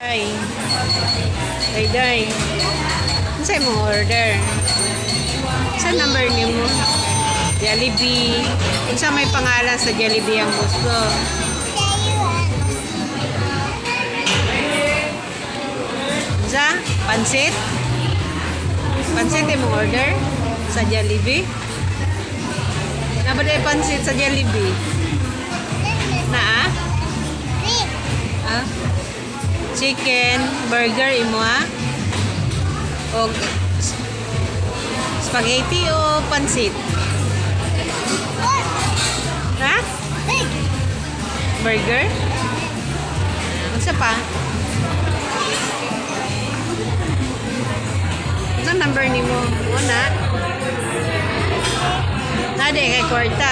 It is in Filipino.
Day. Day. Saan mo order? Saan number niyo mo? Jollibee. Kung saan may pangalan sa Jollibee ang gusto. Sa? Pansit? Pansit mo order? Sa Jollibee? Nabaday pansit sa Jollibee? Na ah? Chicken, burger imo o spaghetti o pansit? Ha? Burger? Ano pa? Ano number ni mo? Una? Nade kay kwarta.